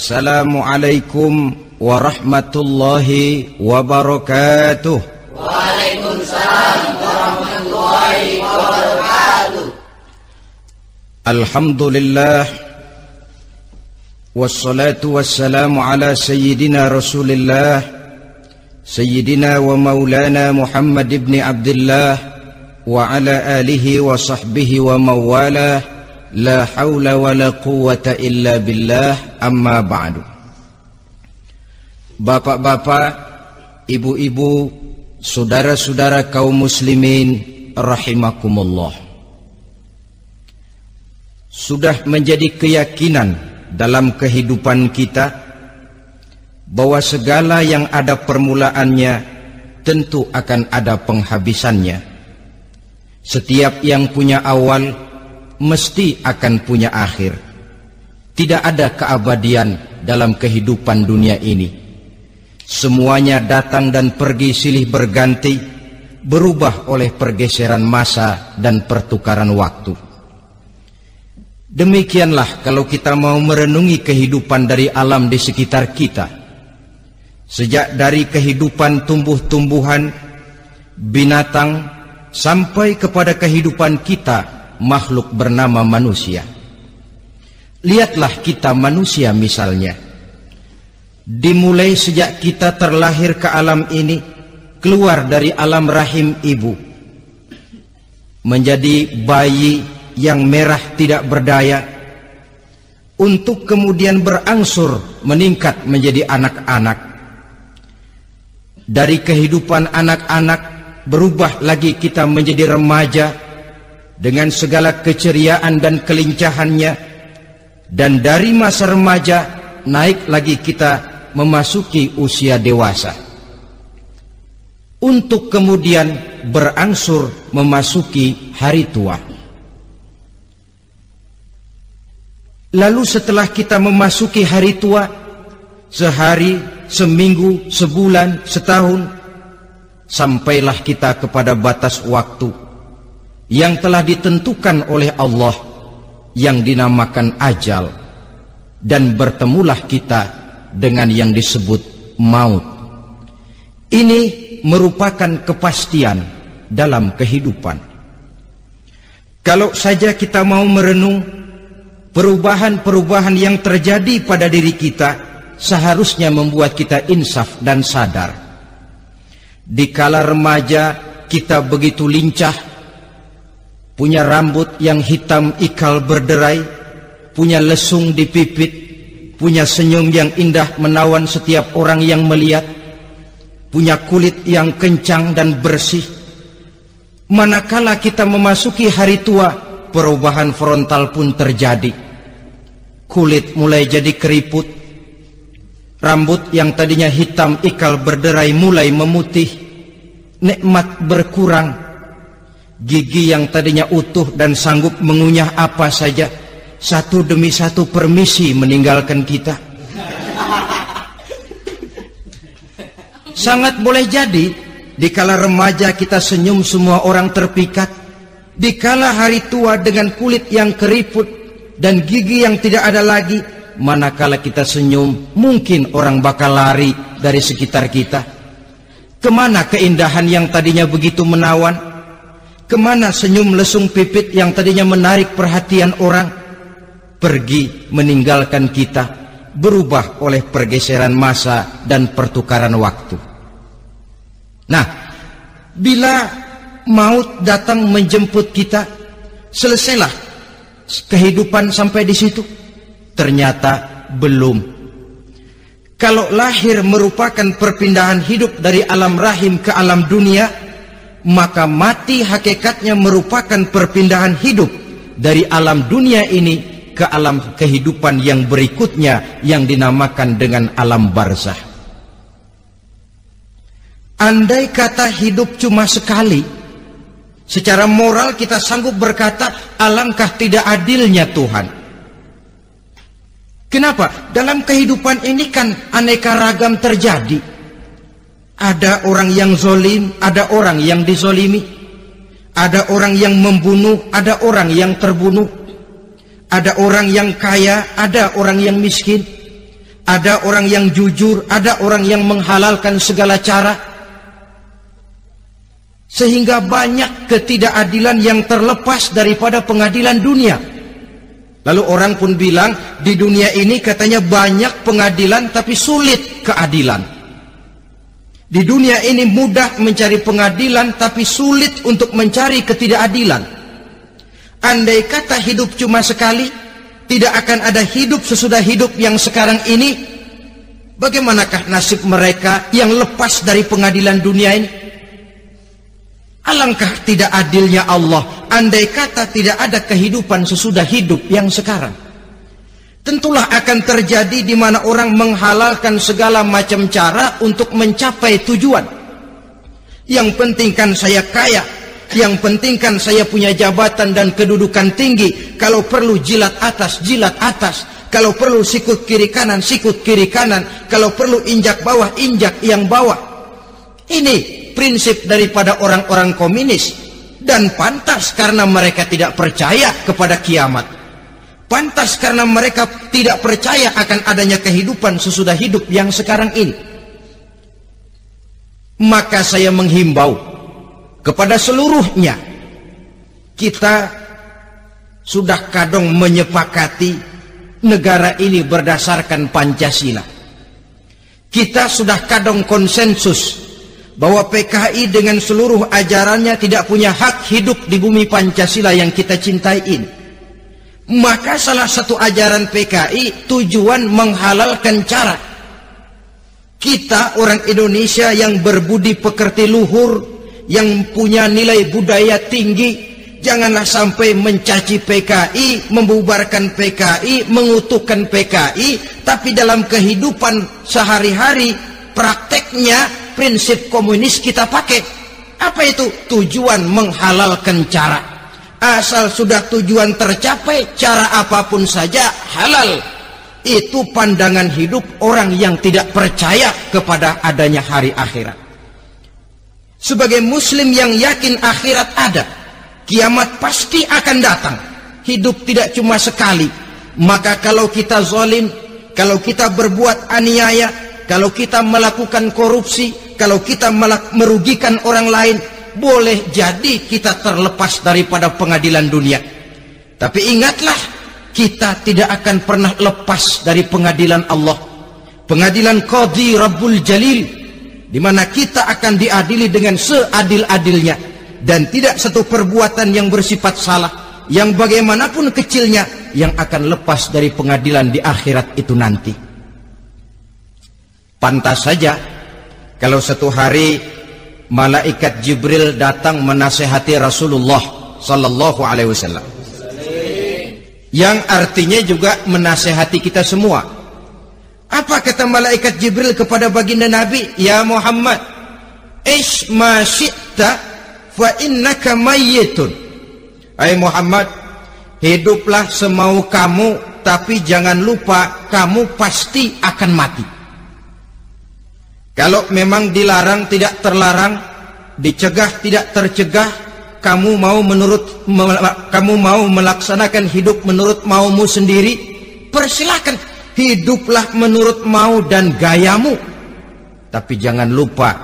Assalamualaikum warahmatullahi wabarakatuh. Waalaikumsalam warahmatullahi wabarakatuh. Alhamdulillah wassalatu wassalamu ala sayyidina Rasulillah sayyidina wa maulana Muhammad ibn Abdullah wa ala alihi wa sahbihi wa mawalah. La haula wa la quwwata illa billah, amma ba'du. Bapak-bapak, ibu-ibu, saudara-saudara kaum muslimin rahimakumullah. Sudah menjadi keyakinan dalam kehidupan kita bahwa segala yang ada permulaannya tentu akan ada penghabisannya. Setiap yang punya awal mesti akan punya akhir. Tidak ada keabadian dalam kehidupan dunia ini. Semuanya datang dan pergi silih berganti, berubah oleh pergeseran masa dan pertukaran waktu. Demikianlah kalau kita mau merenungi kehidupan dari alam di sekitar kita. Sejak dari kehidupan tumbuh-tumbuhan, binatang, sampai kepada kehidupan kita, makhluk bernama manusia. Lihatlah kita manusia misalnya. Dimulai sejak kita terlahir ke alam ini, keluar dari alam rahim ibu, menjadi bayi yang merah tidak berdaya, untuk kemudian berangsur meningkat menjadi anak-anak. Dari kehidupan anak-anak berubah lagi kita menjadi remaja dengan segala keceriaan dan kelincahannya, dan dari masa remaja naik lagi kita memasuki usia dewasa, untuk kemudian berangsur memasuki hari tua. Lalu setelah kita memasuki hari tua, sehari, seminggu, sebulan, setahun, sampailah kita kepada batas waktu yang telah ditentukan oleh Allah, yang dinamakan ajal, dan bertemulah kita dengan yang disebut maut. Ini merupakan kepastian dalam kehidupan. Kalau saja kita mau merenung perubahan-perubahan yang terjadi pada diri kita, seharusnya membuat kita insaf dan sadar. Dikala remaja kita begitu lincah, punya rambut yang hitam ikal berderai, punya lesung di pipit, punya senyum yang indah menawan setiap orang yang melihat, punya kulit yang kencang dan bersih. Manakala kita memasuki hari tua, perubahan frontal pun terjadi. Kulit mulai jadi keriput, rambut yang tadinya hitam ikal berderai mulai memutih, nikmat berkurang. Gigi yang tadinya utuh dan sanggup mengunyah apa saja, satu demi satu permisi meninggalkan kita. Sangat boleh jadi dikala remaja kita senyum semua orang terpikat, dikala hari tua dengan kulit yang keriput dan gigi yang tidak ada lagi, manakala kita senyum mungkin orang bakal lari dari sekitar kita. Kemana keindahan yang tadinya begitu menawan? Kemana senyum lesung pipit yang tadinya menarik perhatian orang? Pergi meninggalkan kita, berubah oleh pergeseran masa dan pertukaran waktu. Nah, bila maut datang menjemput kita, selesailah kehidupan sampai di situ? Ternyata belum. Kalau lahir merupakan perpindahan hidup dari alam rahim ke alam dunia, maka mati hakikatnya merupakan perpindahan hidup dari alam dunia ini ke alam kehidupan yang berikutnya, yang dinamakan dengan alam barzah. Andai kata hidup cuma sekali, secara moral kita sanggup berkata, alangkah tidak adilnya Tuhan. Kenapa? Dalam kehidupan ini kan aneka ragam terjadi. Ada orang yang zolim, ada orang yang dizolimi. Ada orang yang membunuh, ada orang yang terbunuh. Ada orang yang kaya, ada orang yang miskin. Ada orang yang jujur, ada orang yang menghalalkan segala cara. Sehingga banyak ketidakadilan yang terlepas daripada pengadilan dunia. Lalu orang pun bilang, di dunia ini katanya banyak pengadilan tapi sulit keadilan. Di dunia ini mudah mencari pengadilan tapi sulit untuk mencari ketidakadilan. Andai kata hidup cuma sekali, tidak akan ada hidup sesudah hidup yang sekarang ini. Bagaimanakah nasib mereka yang lepas dari pengadilan dunia ini? Alangkah tidak adilnya Allah, andai kata tidak ada kehidupan sesudah hidup yang sekarang. Tentulah akan terjadi di mana orang menghalalkan segala macam cara untuk mencapai tujuan. Yang penting kan saya kaya, yang penting kan saya punya jabatan dan kedudukan tinggi. Kalau perlu jilat atas, kalau perlu sikut kiri kanan, sikut kiri kanan, kalau perlu injak bawah, injak yang bawah. Ini prinsip daripada orang-orang komunis, dan pantas karena mereka tidak percaya kepada kiamat. Pantas karena mereka tidak percaya akan adanya kehidupan sesudah hidup yang sekarang ini. Maka saya menghimbau kepada seluruhnya, kita sudah kadung menyepakati negara ini berdasarkan Pancasila. Kita sudah kadung konsensus bahwa PKI dengan seluruh ajarannya tidak punya hak hidup di bumi Pancasila yang kita cintai ini. Maka salah satu ajaran PKI tujuan menghalalkan cara. Kita orang Indonesia yang berbudi pekerti luhur, yang punya nilai budaya tinggi, janganlah sampai mencaci PKI, membubarkan PKI, mengutukkan PKI, tapi dalam kehidupan sehari-hari prakteknya prinsip komunis kita pakai. Apa itu? Tujuan menghalalkan cara. Asal sudah tujuan tercapai, cara apapun saja halal. Itu pandangan hidup orang yang tidak percaya kepada adanya hari akhirat. Sebagai muslim yang yakin akhirat ada, kiamat pasti akan datang. Hidup tidak cuma sekali. Maka kalau kita zalim, kalau kita berbuat aniaya, kalau kita melakukan korupsi, kalau kita merugikan orang lain, boleh jadi kita terlepas daripada pengadilan dunia. Tapi ingatlah, kita tidak akan pernah lepas dari pengadilan Allah, pengadilan Qadhi Rabbul Jalil, di mana kita akan diadili dengan seadil-adilnya, dan tidak satu perbuatan yang bersifat salah, yang bagaimanapun kecilnya, yang akan lepas dari pengadilan di akhirat itu nanti. Pantas saja kalau satu hari malaikat Jibril datang menasihati Rasulullah sallallahu alaihi wasallam, yang artinya juga menasihati kita semua. Apa kata malaikat Jibril kepada baginda Nabi? Ya Muhammad, ish ma syi'ta fa innaka mayyitun. Hai Muhammad, hiduplah semau kamu, tapi jangan lupa kamu pasti akan mati. Kalau memang dilarang tidak terlarang, dicegah tidak tercegah, kamu mau melaksanakan hidup menurut maumu sendiri, persilakan, hiduplah menurut mau dan gayamu. Tapi jangan lupa,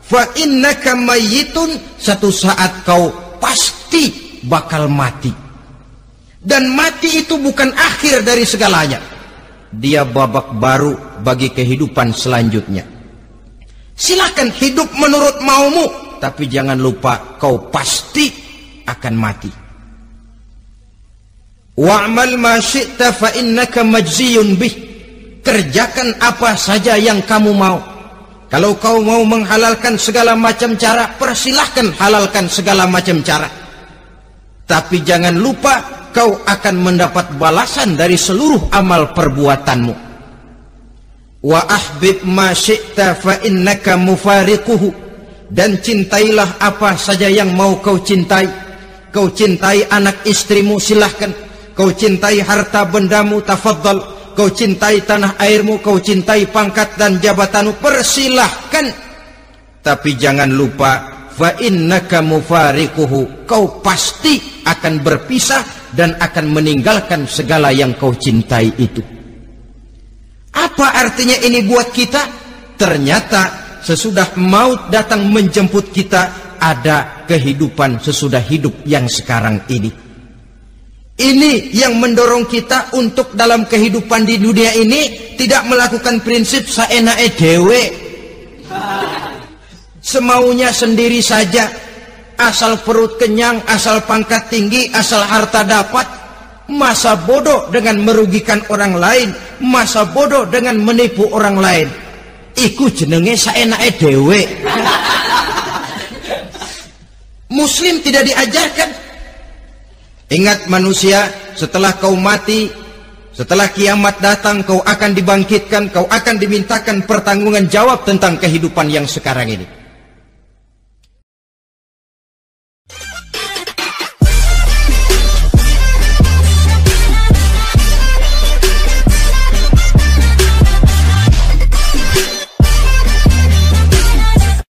fa innaka mayyitun, satu saat kau pasti bakal mati. Dan mati itu bukan akhir dari segalanya, dia babak baru bagi kehidupan selanjutnya. Silakan hidup menurut maumu, tapi jangan lupa kau pasti akan mati. Wa'mal ma syi'ta fa innaka majziyun bih. Kerjakan apa saja yang kamu mau. Kalau kau mau menghalalkan segala macam cara, persilahkan halalkan segala macam cara. Tapi jangan lupa kau akan mendapat balasan dari seluruh amal perbuatanmu. Wa ahbib ma syi'ta fa innaka mufariquhu. Dan cintailah apa saja yang mau kau cintai. Kau cintai anak istrimu, silahkan. Kau cintai harta bendamu, tafadhal. Kau cintai tanah airmu, kau cintai pangkat dan jabatanmu, persilahkan. Tapi jangan lupa, fa innaka mufariquhu, kau pasti akan berpisah dan akan meninggalkan segala yang kau cintai itu. Apa Apa artinya ini buat kita? Ternyata sesudah maut datang menjemput kita, ada kehidupan sesudah hidup yang sekarang ini. Ini yang mendorong kita untuk dalam kehidupan di dunia ini tidak melakukan prinsip saenake dhewe, semaunya sendiri saja, asal perut kenyang, asal pangkat tinggi, asal harta dapat. Masa bodoh dengan merugikan orang lain, masa bodoh dengan menipu orang lain. Iku jenenge saenake dhewe. Muslim tidak diajarkan. Ingat manusia, setelah kau mati, setelah kiamat datang, kau akan dibangkitkan, kau akan dimintakan pertanggungan jawab tentang kehidupan yang sekarang ini.